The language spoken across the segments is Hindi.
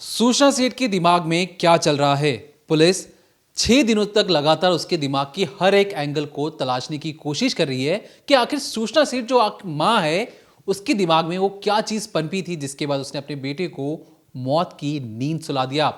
सूचना सेठ के दिमाग में क्या चल रहा है? पुलिस 6 दिनों तक लगातार उसके दिमाग की हर एक एंगल को तलाशने की कोशिश कर रही है कि आखिर सूचना सेठ जो माँ है उसके दिमाग में वो क्या चीज पनपी थी जिसके बाद उसने अपने बेटे को मौत की नींद सुला दिया।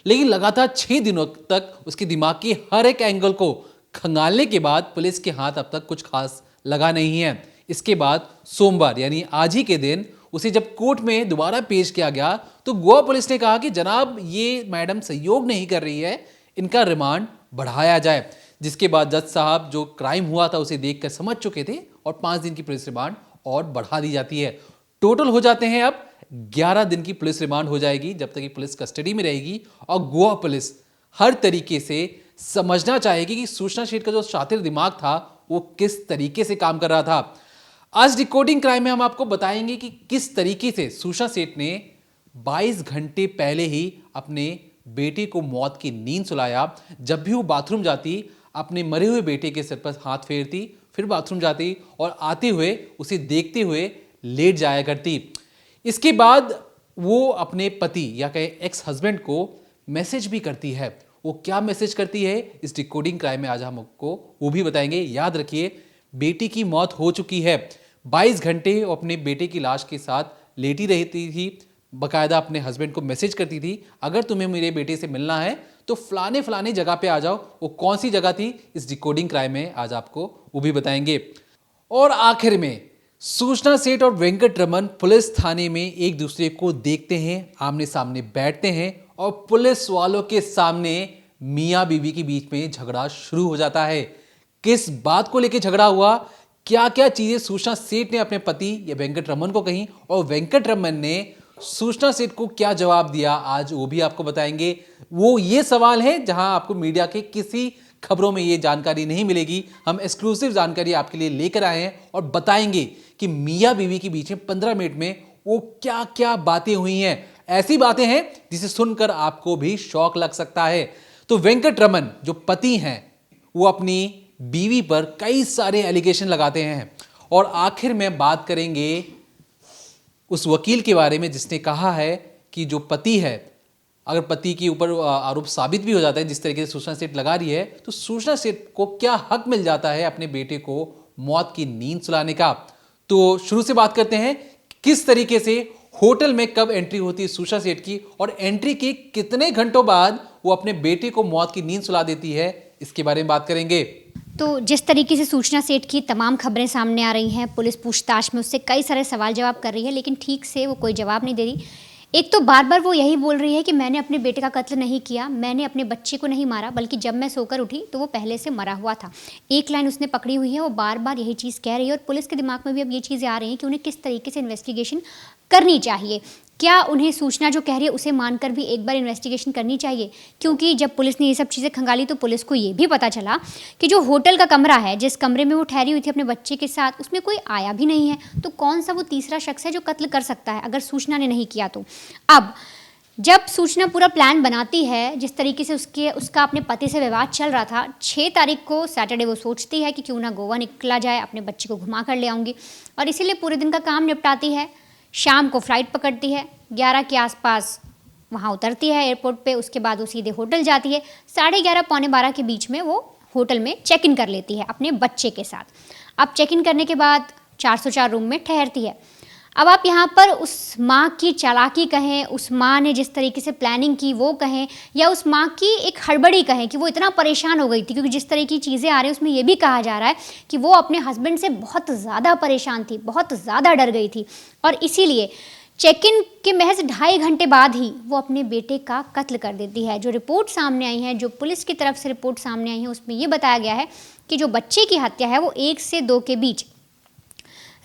लेकिन लगातार 6 दिनों तक उसके दिमाग की हर एक एंगल को खंगालने के बाद पुलिस के हाथ अब तक कुछ खास लगा नहीं है। इसके बाद सोमवार यानी आज ही के दिन उसे जब कोर्ट में दोबारा पेश किया गया तो गोवा पुलिस ने कहा कि जनाब ये मैडम सहयोग नहीं कर रही है, इनका रिमांड बढ़ाया जाए। जिसके बाद जज साहब जो क्राइम हुआ था उसे देखकर समझ चुके थे और 5 दिन की पुलिस रिमांड और बढ़ा दी जाती है। टोटल हो जाते हैं अब 11 दिन की पुलिस रिमांड हो जाएगी जब तक कि पुलिस कस्टडी में रहेगी। और गोवा पुलिस हर तरीके से समझना चाहेगी कि सूचना सेठ का जो शातिर दिमाग था वो किस तरीके से काम कर रहा था। आज डिकोडिंग क्राइम में हम आपको बताएंगे कि किस तरीके से सूचना सेठ ने 22 घंटे पहले ही अपने बेटे को मौत की नींद सुलाया। जब भी वो बाथरूम जाती अपने मरे हुए बेटे के सिर पर हाथ फेरती, फिर बाथरूम जाती और आते हुए उसे देखते हुए लेट जाया करती। इसके बाद वो अपने पति या कहे एक्स हस्बैंड को मैसेज भी करती है। वो क्या मैसेज करती है इस डिकोडिंग क्राइम में आज हम आपको वो भी बताएंगे। याद रखिए बेटी की मौत हो चुकी है। 22 घंटे वो अपने बेटे की लाश के साथ लेटी रहती थी, बकायदा अपने हस्बैंड को मैसेज करती थी अगर तुम्हें मेरे बेटे से मिलना है तो फलाने फलाने जगह पे आ जाओ। वो कौन सी जगह थी इस डिकोडिंग क्राइम में आज आपको वो भी बताएंगे। और आखिर में सूचना सेठ और वेंकट रमन पुलिस थाने में एक दूसरे को देखते हैं, आमने सामने बैठते हैं और पुलिस वालों के सामने मियां बीवी के बीच में झगड़ा शुरू हो जाता है। किस बात को लेकर झगड़ा हुआ, क्या क्या चीजें सूचना सेठ ने अपने पति या वेंकट रमन को कही और वेंकट रमन ने सूचना सेठ को क्या जवाब दिया, आज वो भी आपको बताएंगे। वो ये सवाल है जहां आपको मीडिया के किसी खबरों में ये जानकारी नहीं मिलेगी। हम एक्सक्लूसिव जानकारी आपके लिए लेकर आए हैं और बताएंगे कि मियां बीवी के बीच में 15 मिनट में वो क्या क्या बातें हुई हैं। ऐसी बातें हैं जिसे सुनकर आपको भी शौक लग सकता है। तो वेंकट रमन जो पति हैं वो अपनी बीवी पर कई सारे एलिगेशन लगाते हैं और आखिर में बात करेंगे उस वकील के बारे में जिसने कहा है कि जो पति है, अगर पति के ऊपर आरोप साबित भी हो जाता है जिस तरीके से सूचना सेठ लगा रही है, तो सूचना सेठ को क्या हक मिल जाता है अपने बेटे को मौत की नींद सुलाने का। तो शुरू से बात करते हैं किस तरीके से होटल में कब एंट्री होती है सूचना सेठ की और एंट्री के कितने घंटों बाद वो अपने बेटे को मौत की नींद सुला देती है, इसके बारे में बात करेंगे। तो जिस तरीके से सूचना सेठ की तमाम खबरें सामने आ रही हैं, पुलिस पूछताछ में उससे कई सारे सवाल जवाब कर रही है लेकिन ठीक से वो कोई जवाब नहीं दे रही। एक तो बार बार वो यही बोल रही है कि मैंने अपने बेटे का कत्ल नहीं किया, मैंने अपने बच्चे को नहीं मारा, बल्कि जब मैं सोकर उठी तो वो पहले से मरा हुआ था। एक लाइन उसने पकड़ी हुई है, वो बार बार यही चीज़ कह रही है और पुलिस के दिमाग में भी अब ये चीज़ें आ रही हैं कि उन्हें किस तरीके से इन्वेस्टिगेशन करनी चाहिए। क्या उन्हें सूचना जो कह रही है उसे मानकर भी एक बार इन्वेस्टिगेशन करनी चाहिए? क्योंकि जब पुलिस ने ये सब चीज़ें खंगाली तो पुलिस को ये भी पता चला कि जो होटल का कमरा है, जिस कमरे में वो ठहरी हुई थी अपने बच्चे के साथ, उसमें कोई आया भी नहीं है। तो कौन सा वो तीसरा शख्स है जो कत्ल कर सकता है अगर सूचना ने नहीं किया तो? अब जब सूचना पूरा प्लान बनाती है, जिस तरीके से उसका अपने पति से विवाद चल रहा था, 6 तारीख को सैटरडे वो सोचती है कि क्यों ना गोवा निकला जाए, अपने बच्चे को घुमा कर ले आऊँगी और इसीलिए पूरे दिन का काम निपटाती है। शाम को फ्लाइट पकड़ती है, 11 के आसपास वहाँ उतरती है एयरपोर्ट पे। उसके बाद वो सीधे होटल जाती है। 11:30 पौने 12 के बीच में वो होटल में चेक इन कर लेती है अपने बच्चे के साथ। अब चेक इन करने के बाद 404 रूम में ठहरती है। अब आप यहाँ पर उस माँ की चालाकी कहें, उस माँ ने जिस तरीके से प्लानिंग की वो कहें, या उस माँ की एक हड़बड़ी कहें कि वो इतना परेशान हो गई थी, क्योंकि जिस तरह की चीज़ें आ रही हैं उसमें ये भी कहा जा रहा है कि वो अपने हस्बैंड से बहुत ज़्यादा परेशान थी, बहुत ज़्यादा डर गई थी और इसीलिए चेक इन के महज 2.5 घंटे बाद ही वो अपने बेटे का कत्ल कर देती है। जो रिपोर्ट सामने आई है, जो पुलिस की तरफ से रिपोर्ट सामने आई है, उसमें ये बताया गया है कि जो बच्चे की हत्या है वो 1 से 2 के बीच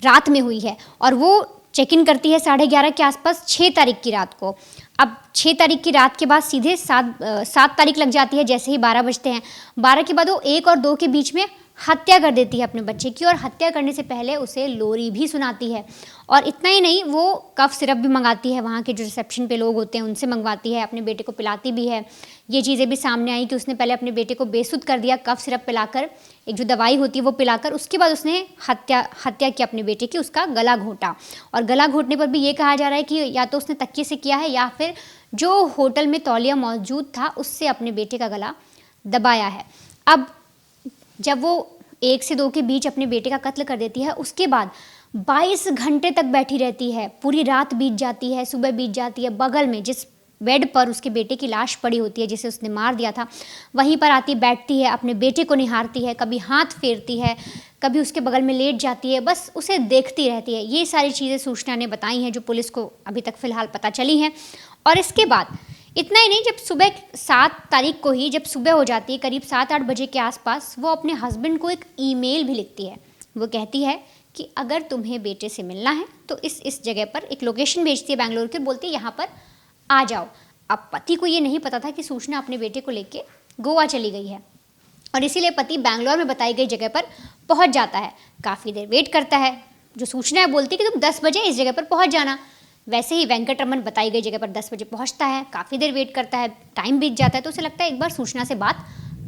रात में हुई है और वो चेक इन करती है 11:30 के आसपास 6 तारीख की रात को। अब 6 तारीख की रात के बाद सीधे 7 तारीख लग जाती है। जैसे ही 12 बजते हैं, 12 के बाद वो 1 और 2 के बीच में हत्या कर देती है अपने बच्चे की और हत्या करने से पहले उसे लोरी भी सुनाती है। और इतना ही नहीं, वो कफ सिरप भी मंगाती है, वहाँ के जो रिसेप्शन पे लोग होते हैं उनसे मंगवाती है, अपने बेटे को पिलाती भी है। ये चीज़ें भी सामने आई कि उसने पहले अपने बेटे को बेसुध कर दिया कफ सिरप पिलाकर, एक जो दवाई होती है वो पिलाकर, उसके बाद उसने हत्या की अपने बेटे की, उसका गला घोंटा। और गला घोंटने पर भी ये कहा जा रहा है कि या तो उसने तकिए से किया है या फिर जो होटल में तौलिया मौजूद था उससे अपने बेटे का गला दबाया है। अब जब वो 1 से 2 के बीच अपने बेटे का कत्ल कर देती है, उसके बाद 22 घंटे तक बैठी रहती है, पूरी रात बीत जाती है, सुबह बीत जाती है, बगल में जिस बेड पर उसके बेटे की लाश पड़ी होती है जिसे उसने मार दिया था, वहीं पर आती बैठती है, अपने बेटे को निहारती है, कभी हाथ फेरती है, कभी उसके बगल में लेट जाती है, बस उसे देखती रहती है। ये सारी चीज़ें सूचना ने बताई हैं जो पुलिस को अभी तक फ़िलहाल पता चली हैं। और इसके बाद इतना ही नहीं, जब सुबह 7 तारीख को ही जब सुबह हो जाती है करीब 7-8 बजे के आसपास, वो अपने हस्बैंड को एक ईमेल भी लिखती है। वो कहती है कि अगर तुम्हें बेटे से मिलना है तो इस जगह पर एक लोकेशन भेजती है बेंगलोर की, बोलती है यहाँ पर आ जाओ। अब पति को ये नहीं पता था कि सूचना अपने बेटे को लेके गोवा चली गई है, और इसीलिए पति बैंगलोर में बताई गई जगह पर पहुंच जाता है। काफ़ी देर वेट करता है, जो सूचना है बोलती है कि तुम 10 बजे इस जगह पर पहुंच जाना। वैसे ही वेंकटरमन बताई गई जगह पर 10 बजे पहुंचता है, काफ़ी देर वेट करता है, टाइम बीत जाता है, तो उसे लगता है एक बार सूचना से बात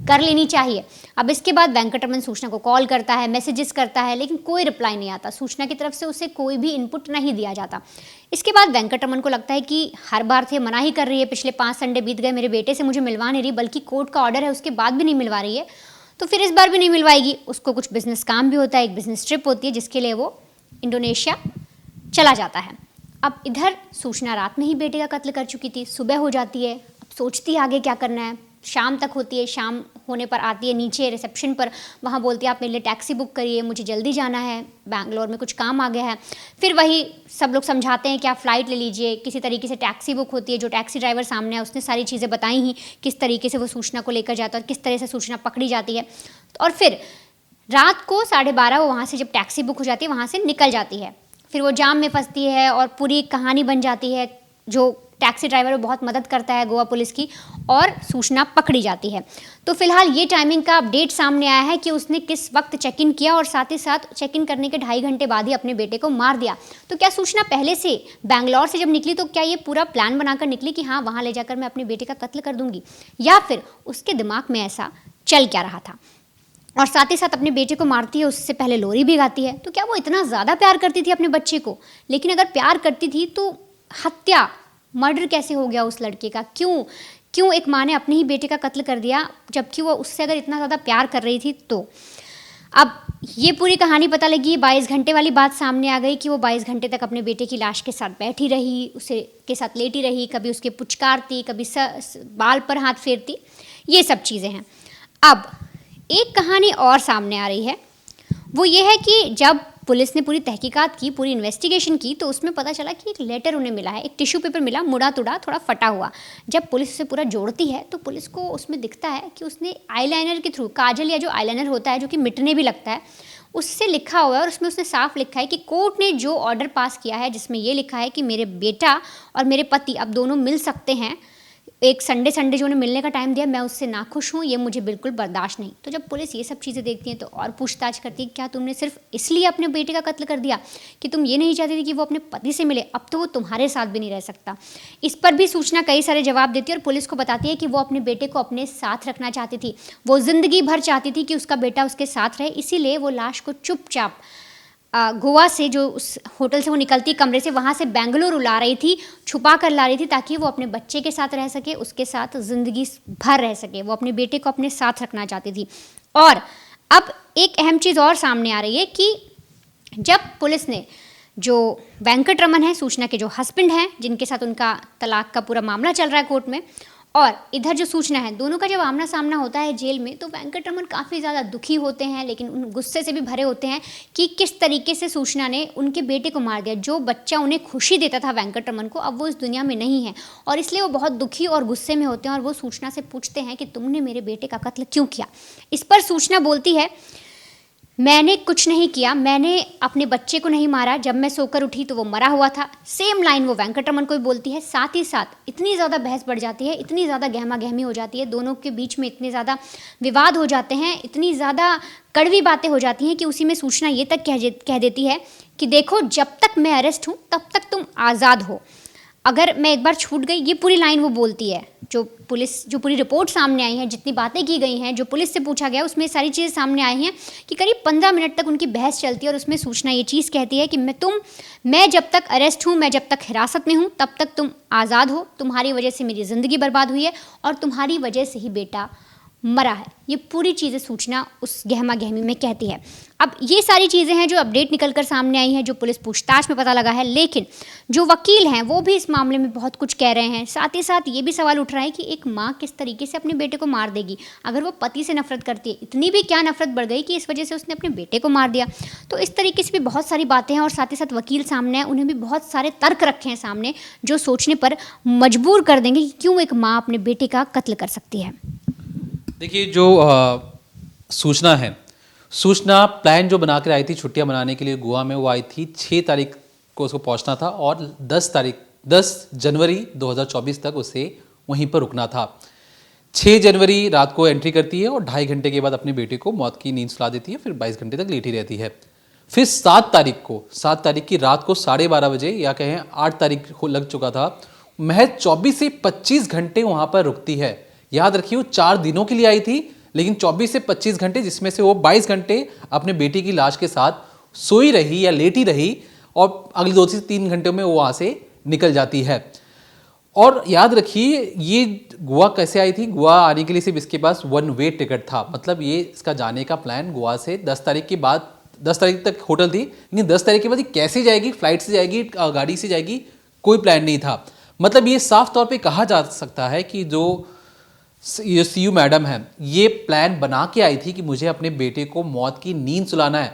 कर लेनी चाहिए। अब इसके बाद वेंकटरमन सूचना को कॉल करता है, मैसेजेस करता है, लेकिन कोई रिप्लाई नहीं आता। सूचना की तरफ से उसे कोई भी इनपुट नहीं दिया जाता। इसके बाद वेंकटरमन को लगता है कि हर बार से मना ही कर रही है, पिछले 5 संडे बीत गए, मेरे बेटे से मुझे मिलवा नहीं रही, बल्कि कोर्ट का ऑर्डर है उसके बाद भी नहीं मिलवा रही है, तो फिर इस बार भी नहीं मिलवाएगी। उसको कुछ बिजनेस काम भी होता है, एक बिजनेस ट्रिप होती है जिसके लिए वो इंडोनेशिया चला जाता है। अब इधर सूचना रात में ही बेटे का कत्ल कर चुकी थी, सुबह हो जाती है, अब सोचती है आगे क्या करना है। शाम तक होती है, शाम होने पर आती है नीचे रिसेप्शन पर, वहाँ बोलती है आप मेरे लिए टैक्सी बुक करिए, मुझे जल्दी जाना है, बैंगलोर में कुछ काम आ गया है। फिर वही सब लोग समझाते हैं कि आप फ़्लाइट ले लीजिए, किसी तरीके से टैक्सी बुक होती है। जो टैक्सी ड्राइवर सामने है उसने सारी चीज़ें बताई ही, किस तरीके से वो सूचना को लेकर जाता है और किस तरह से सूचना पकड़ी जाती है। और फिर रात को 12:30 वो वहाँ से जब टैक्सी बुक हो जाती है वहाँ से निकल जाती है। फिर वो जाम में फंसती है और पूरी कहानी बन जाती है। जो टैक्सी ड्राइवर वो बहुत मदद करता है गोवा पुलिस की, और सूचना पकड़ी जाती है। तो फिलहाल ये टाइमिंग का अपडेट सामने आया है कि उसने किस वक्त चेक इन किया, और साथ ही साथ चेक इन करने के 2.5 घंटे बाद ही अपने बेटे को मार दिया। तो क्या सूचना पहले से बैंगलोर से जब निकली तो क्या ये पूरा प्लान बनाकर निकली कि हाँ वहाँ ले जाकर मैं अपने बेटे का कत्ल कर दूंगी, या फिर उसके दिमाग में ऐसा चल क्या रहा था। और साथ ही साथ अपने बेटे को मारती है, उससे पहले लोरी भी गाती है। तो क्या वो इतना ज़्यादा प्यार करती थी अपने बच्चे को? लेकिन अगर प्यार करती थी तो हत्या, मर्डर कैसे हो गया उस लड़के का? क्यों एक माँ ने अपने ही बेटे का कत्ल कर दिया, जबकि वो उससे अगर इतना ज़्यादा प्यार कर रही थी? तो अब ये पूरी कहानी पता लगी, 22 घंटे वाली बात सामने आ गई कि वो 22 घंटे तक अपने बेटे की लाश के साथ बैठी रही, उसे के साथ लेटी रही, कभी उसके पुचकारती, कभी बाल पर हाथ फेरती, ये सब चीज़ें हैं। अब एक कहानी और सामने आ रही है, वो ये है कि जब पुलिस ने पूरी तहकीकात की, पूरी इन्वेस्टिगेशन की, तो उसमें पता चला कि एक लेटर उन्हें मिला है, एक टिश्यू पेपर मिला, मुड़ा तुड़ा, थोड़ा फटा हुआ। जब पुलिस उसे पूरा जोड़ती है तो पुलिस को उसमें दिखता है कि उसने आईलाइनर के थ्रू, काजल या जो आईलाइनर होता है जो कि मिटने भी लगता है, उससे लिखा हुआ है, और उसमें उसने साफ लिखा है कि कोर्ट ने जो ऑर्डर पास किया है जिसमें ये लिखा है कि मेरे बेटा और मेरे पति अब दोनों मिल सकते हैं, एक संडे जो उन्हें मिलने का टाइम दिया, मैं उससे नाखुश हूँ, ये मुझे बिल्कुल बर्दाश्त नहीं। तो जब पुलिस ये सब चीज़ें देखती है तो और पूछताछ करती है, क्या तुमने सिर्फ इसलिए अपने बेटे का कत्ल कर दिया कि तुम ये नहीं चाहती थी कि वो अपने पति से मिले? अब तो वो तुम्हारे साथ भी नहीं रह सकता। इस पर भी सूचना कई सारे जवाब देती है और पुलिस को बताती है कि वो अपने बेटे को अपने साथ रखना चाहती थी, वो ज़िंदगी भर चाहती थी कि उसका बेटा उसके साथ रहे, इसीलिए वो लाश को चुपचाप गोवा से, जो उस होटल से वो निकलती कमरे से, वहाँ से बेंगलुरु ला रही थी, छुपा कर ला रही थी, ताकि वो अपने बच्चे के साथ रह सके, उसके साथ ज़िंदगी भर रह सके। वो अपने बेटे को अपने साथ रखना चाहती थी। और अब एक अहम चीज़ और सामने आ रही है कि जब पुलिस ने, जो वेंकटरमन है सूचना के जो हस्बैंड हैं, जिनके साथ उनका तलाक का पूरा मामला चल रहा है कोर्ट में, और इधर जो सूचना है, दोनों का जब आमना सामना होता है जेल में, तो वेंकटरमन काफ़ी ज़्यादा दुखी होते हैं, लेकिन उन गुस्से से भी भरे होते हैं कि किस तरीके से सूचना ने उनके बेटे को मार दिया। जो बच्चा उन्हें खुशी देता था वेंकटरमन को, अब वो इस दुनिया में नहीं है, और इसलिए वो बहुत दुखी और गुस्से में होते हैं। और वो सूचना से पूछते हैं कि तुमने मेरे बेटे का कत्ल क्यों किया? इस पर सूचना बोलती है, मैंने कुछ नहीं किया, मैंने अपने बच्चे को नहीं मारा, जब मैं सोकर उठी तो वो मरा हुआ था। सेम लाइन वो वेंकटरमन को भी बोलती है। साथ ही साथ इतनी ज़्यादा बहस बढ़ जाती है, इतनी ज़्यादा गहमा गहमी हो जाती है, दोनों के बीच में इतने ज़्यादा विवाद हो जाते हैं, इतनी ज़्यादा कड़वी बातें हो जाती हैं कि उसी में सूचना ये तक कह देती है कि देखो, जब तक मैं अरेस्ट हूँ तब तक तुम आज़ाद हो। अगर मैं एक बार छूट गई, ये पूरी लाइन वो बोलती है। जो पूरी रिपोर्ट सामने आई है, जितनी बातें की गई हैं, जो पुलिस से पूछा गया, उसमें सारी चीज़ें सामने आई हैं कि करीब 15 मिनट तक उनकी बहस चलती है और उसमें सूचना ये चीज़ कहती है कि मैं जब तक अरेस्ट हूँ, मैं जब तक हिरासत में हूँ, तब तक तुम आज़ाद हो, तुम्हारी वजह से मेरी ज़िंदगी बर्बाद हुई है और तुम्हारी वजह से ही बेटा मरा है। ये पूरी चीज़ें सूचना उस गहमा गहमी में कहती है। अब ये सारी चीज़ें हैं जो अपडेट निकल कर सामने आई हैं, जो पुलिस पूछताछ में पता लगा है, लेकिन जो वकील हैं वो भी इस मामले में बहुत कुछ कह रहे हैं। साथ ही साथ ये भी सवाल उठ रहा है कि एक माँ किस तरीके से अपने बेटे को मार देगी अगर वो पति से नफरत करती है। इतनी भी क्या नफरत बढ़ गई कि इस वजह से उसने अपने बेटे को मार दिया। तो इस तरीके से भी बहुत सारी बातें हैं और साथ ही साथ वकील सामने हैं, उन्हें भी बहुत सारे तर्क रखे हैं सामने जो सोचने पर मजबूर कर देंगे कि क्यों एक माँ अपने बेटे का कत्ल कर सकती है। देखिए, जो सूचना प्लान जो बना कर आई थी छुट्टियां मनाने के लिए गोवा में, वो आई थी 6 तारीख को उसको पहुंचना था और 10 जनवरी 2024 तक उसे वहीं पर रुकना था। 6 जनवरी रात को एंट्री करती है और 2.5 घंटे के बाद अपने बेटे को मौत की नींद सुला देती है, फिर 22 घंटे तक लेटी रहती है। फिर 7 तारीख की रात को 12:30 बजे, या कहें 8 तारीख को लग चुका था, महज 24 से 25 घंटे वहाँ पर रुकती है। याद रखिए, वो 4 दिनों के लिए आई थी, लेकिन 24 से 25 घंटे, जिसमें से वो 22 घंटे अपने बेटी की लाश के साथ सोई रही या लेटी रही और अगले 2 से 3 घंटे में वो वहाँ से निकल जाती है। और याद रखिए, ये गोवा कैसे आई थी? गोवा आने के लिए सिर्फ इसके पास 1 वे टिकट था। मतलब ये इसका जाने का प्लान गोवा से 10 तारीख के बाद, 10 तारीख तक होटल थी, लेकिन 10 तारीख के बाद ये कैसे जाएगी, फ्लाइट से जाएगी, गाड़ी से जाएगी, कोई प्लान नहीं था। मतलब ये साफ तौर पे कहा जा सकता है कि जो सीयू मैडम है, ये प्लान बना के आई थी कि मुझे अपने बेटे को मौत की नींद सुलाना है।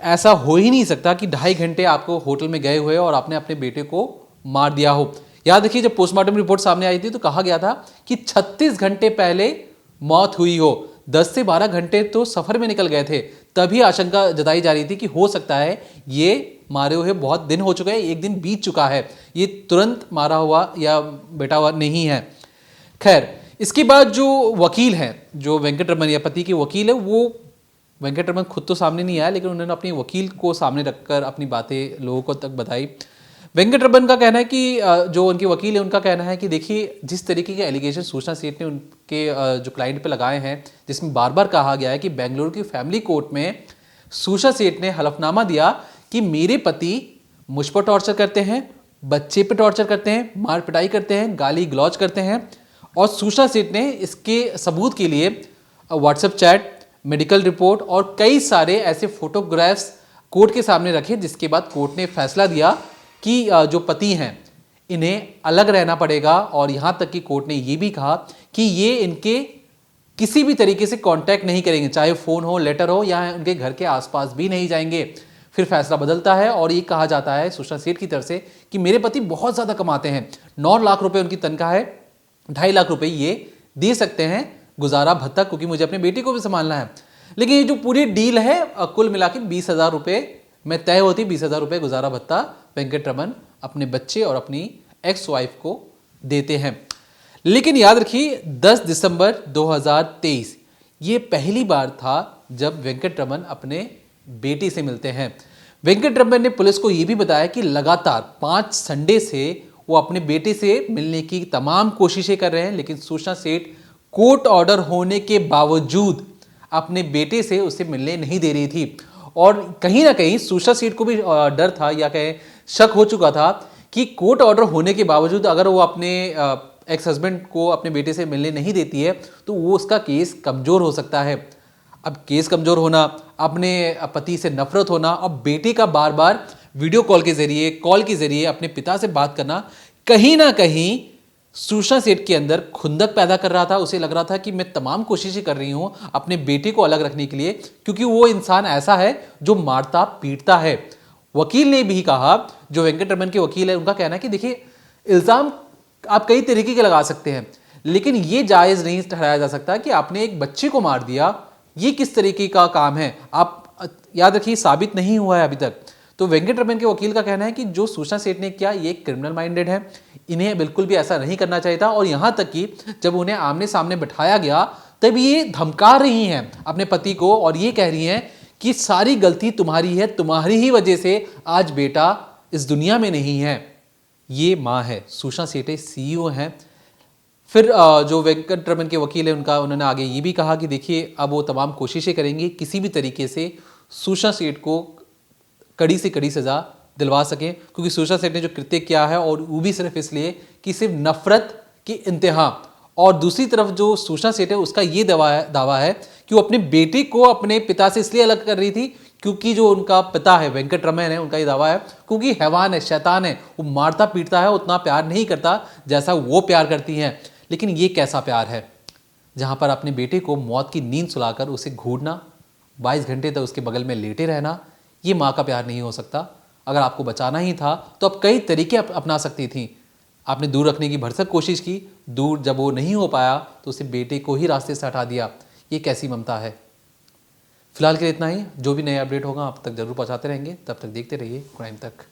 ऐसा हो ही नहीं सकता कि 2.5 घंटे आपको होटल में गए हुए और आपने अपने बेटे को मार दिया हो। याद रखिए, जब पोस्टमार्टम रिपोर्ट सामने आई थी तो कहा गया था कि 36 घंटे पहले मौत हुई हो। 10 से 12 घंटे तो सफर में निकल गए थे, तभी आशंका जताई जा रही थी कि हो सकता है ये मारे हुए बहुत दिन हो चुका है, एक दिन बीत चुका है, ये तुरंत मारा हुआ या बेटा हुआ नहीं है। खैर, इसके बाद जो वकील हैं, जो वेंकटरमन या पति के वकील है, वो वेंकटरमन खुद तो सामने नहीं आया, लेकिन उन्होंने अपने वकील को सामने रखकर अपनी बातें लोगों को तक बताई। वेंकटरमन का कहना है कि जो उनके वकील है, उनका कहना है कि देखिए, जिस तरीके के एलिगेशन सूचना सेठ ने उनके जो क्लाइंट पे लगाए हैं, जिसमें बार बार कहा गया है कि बेंगलुरु की फैमिली कोर्ट में सूचना सेठ ने हलफनामा दिया कि मेरे पति मुझ पर टॉर्चर करते हैं, बच्चे पर टॉर्चर करते हैं, मार पिटाई करते हैं, गाली गलौज करते हैं। और सूचना सेठ ने इसके सबूत के लिए व्हाट्सएप चैट, मेडिकल रिपोर्ट और कई सारे ऐसे फोटोग्राफ्स कोर्ट के सामने रखे, जिसके बाद कोर्ट ने फैसला दिया कि जो पति हैं इन्हें अलग रहना पड़ेगा। और यहाँ तक कि कोर्ट ने ये भी कहा कि ये इनके किसी भी तरीके से कांटेक्ट नहीं करेंगे, चाहे फ़ोन हो, लेटर हो, या उनके घर के आसपास भी नहीं जाएंगे। फिर फैसला बदलता है और ये कहा जाता है सूचना सेठ की तरफ से कि मेरे पति बहुत ज़्यादा कमाते हैं, 9 लाख रुपए उनकी तनख्वाह है, 2.5 लाख रुपए ये दे सकते हैं गुजारा भत्ता, क्योंकि मुझे अपने बेटे को भी संभालना है। लेकिन ये जो पूरी डील है कुल मिला के 20,000 रुपये में तय होती, 20,000 रुपये गुजारा भत्ता वेंकटरमन अपने बच्चे और अपनी एक्स वाइफ को देते हैं। लेकिन याद रखिए, 10 दिसंबर 2023 ये पहली बार था जब वेंकटरमन अपने बेटी से मिलते हैं। वेंकटरमन ने पुलिस को यह भी बताया कि लगातार 5 संडे से वो अपने बेटे से मिलने की तमाम कोशिशें कर रहे हैं, लेकिन सूचना सेठ कोर्ट ऑर्डर होने के बावजूद अपने बेटे से उसे मिलने नहीं दे रही थी। और कहीं ना कहीं सूचना सेठ को भी डर था, या कहें शक हो चुका था कि कोर्ट ऑर्डर होने के बावजूद अगर वो अपने एक्स हस्बैंड को अपने बेटे से मिलने नहीं देती है तो वो उसका केस कमज़ोर हो सकता है। अब केस कमज़ोर होना, अपने पति से नफरत होना और बेटे का बार बार वीडियो कॉल के जरिए, कॉल के जरिए अपने पिता से बात करना, कहीं ना कहीं सूचना सेठ के अंदर खुंदक पैदा कर रहा था। उसे लग रहा था कि मैं तमाम कोशिशें कर रही हूं अपने बेटे को अलग रखने के लिए, क्योंकि वो इंसान ऐसा है जो मारता पीटता है। वकील ने भी कहा, जो वेंकटरमन के वकील है, उनका कहना है कि देखिए, इल्ज़ाम आप कई तरीके के लगा सकते हैं, लेकिन ये जायज़ नहीं ठहराया जा सकता कि आपने एक बच्चे को मार दिया। ये किस तरीके का काम है? आप याद रखिए, साबित नहीं हुआ है अभी तक। तो वेंकटरमन के वकील का कहना है कि जो सूचना सेठ ने किया ये क्रिमिनल माइंडेड है, इन्हें बिल्कुल भी ऐसा नहीं करना चाहिए था। और यहाँ तक कि जब उन्हें आमने सामने बिठाया गया तब ये धमका रही हैं अपने पति को और ये कह रही हैं कि सारी गलती तुम्हारी है, तुम्हारी ही वजह से आज बेटा इस दुनिया में नहीं है। ये माँ है, सूचना सेठ सीईओ हैं। फिर जो वेंकटरमन के वकील हैं उन्होंने आगे ये भी कहा कि देखिए अब वो तमाम कोशिशें करेंगे किसी भी तरीके से सूचना सेठ को कड़ी से कड़ी सज़ा दिलवा सकें, क्योंकि सूचना सेठ ने जो कृत्य किया है और वो भी सिर्फ इसलिए कि सिर्फ नफरत की इंतहा। और दूसरी तरफ जो सूचना सेठ है उसका ये दावा है कि वो अपने बेटे को अपने पिता से इसलिए अलग कर रही थी क्योंकि जो उनका पिता है वेंकटरमन है, उनका ये दावा है क्योंकि हैवान है, शैतान है, वो मारता पीटता है, उतना प्यार नहीं करता जैसा वो प्यार करती हैं। लेकिन ये कैसा प्यार है जहाँ पर अपने बेटे को मौत की नींद सुलाकर उसे घूरना, 22 घंटे तक उसके बगल में लेटे रहना, ये माँ का प्यार नहीं हो सकता। अगर आपको बचाना ही था तो आप कई तरीके अपना सकती थी। आपने दूर रखने की भरसक कोशिश की, दूर जब वो नहीं हो पाया तो उसे बेटे को ही रास्ते से हटा दिया। ये कैसी ममता है। फिलहाल के लिए इतना ही। जो भी नया अपडेट होगा आप तक जरूर पहुंचाते रहेंगे। तब तक देखते रहिए क्राइम तक।